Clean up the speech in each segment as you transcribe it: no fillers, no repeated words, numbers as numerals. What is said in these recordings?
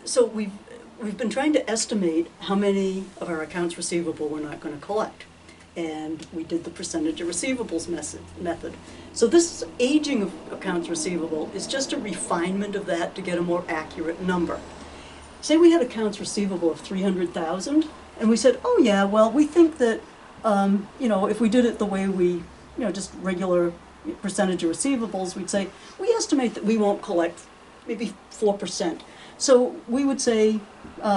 so we've been trying to estimate how many of our accounts receivable we're not going to collect. And we did the percentage of receivables method. So this aging of accounts receivable is just a refinement of that to get a more accurate number. Say we had accounts receivable of 300,000, and we said, oh yeah, well, we think that, if we did it the way we, just regular percentage of receivables, we'd say, we estimate that we won't collect maybe 4%. So we would say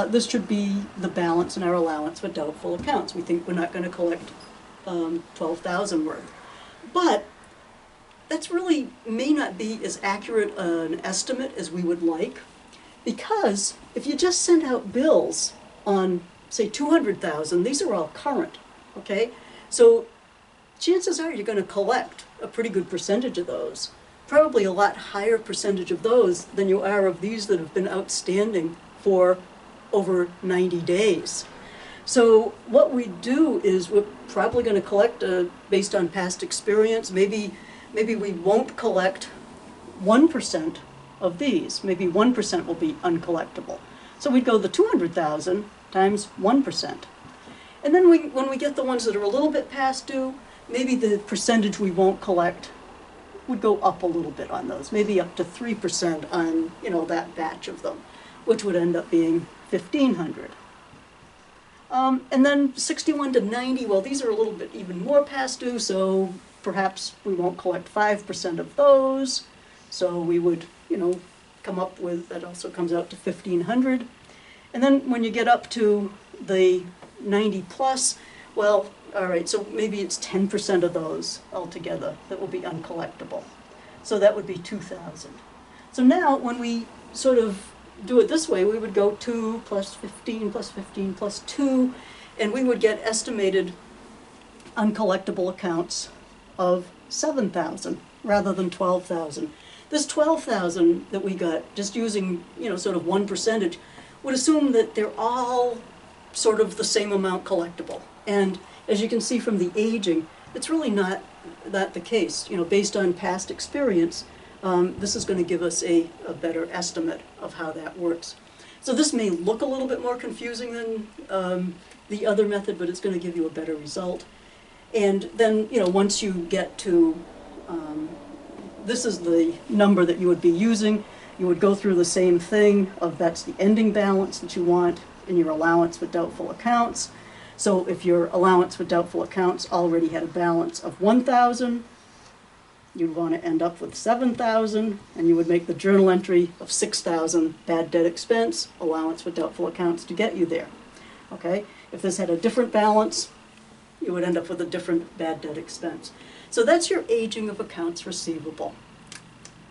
this should be the balance in our allowance for doubtful accounts. We think we're not going to collect 12,000 worth. But that's really may not be as accurate an estimate as we would like, because if you just send out bills on, say, 200,000, these are all current, okay? So chances are you're going to collect a pretty good percentage of those, probably a lot higher percentage of those than you are of these that have been outstanding for over 90 days. So what we do is we're probably going to collect, based on past experience, maybe we won't collect 1% of these. Maybe 1% will be uncollectible. So we'd go the 200,000 times 1%. And then when we get the ones that are a little bit past due, maybe the percentage we won't collect would go up a little bit on those, maybe up to 3% on, that batch of them, which would end up being 1,500. And then 61 to 90, well, these are a little bit even more past due, so perhaps we won't collect 5% of those. So we would, come up with, that also comes out to 1,500. And then when you get up to the 90 plus, well, all right, so maybe it's 10% of those altogether that will be uncollectible. So that would be 2,000. So now when we sort of do it this way, we would go 2 plus 15 plus 15 plus 2, and we would get estimated uncollectible accounts of 7,000 rather than 12,000. This 12,000 that we got, just using, sort of 1%, would assume that they're all sort of the same amount collectible. And as you can see from the aging, it's really not that the case. Based on past experience, this is going to give us a better estimate of how that works. So this may look a little bit more confusing than the other method, but it's going to give you a better result. And then, once you get to, this is the number that you would be using, you would go through the same thing of that's the ending balance that you want in your allowance for doubtful accounts. So if your allowance for doubtful accounts already had a balance of 1,000, you'd want to end up with 7,000, and you would make the journal entry of 6,000 bad debt expense, allowance for doubtful accounts to get you there. Okay? If this had a different balance, you would end up with a different bad debt expense. So that's your aging of accounts receivable.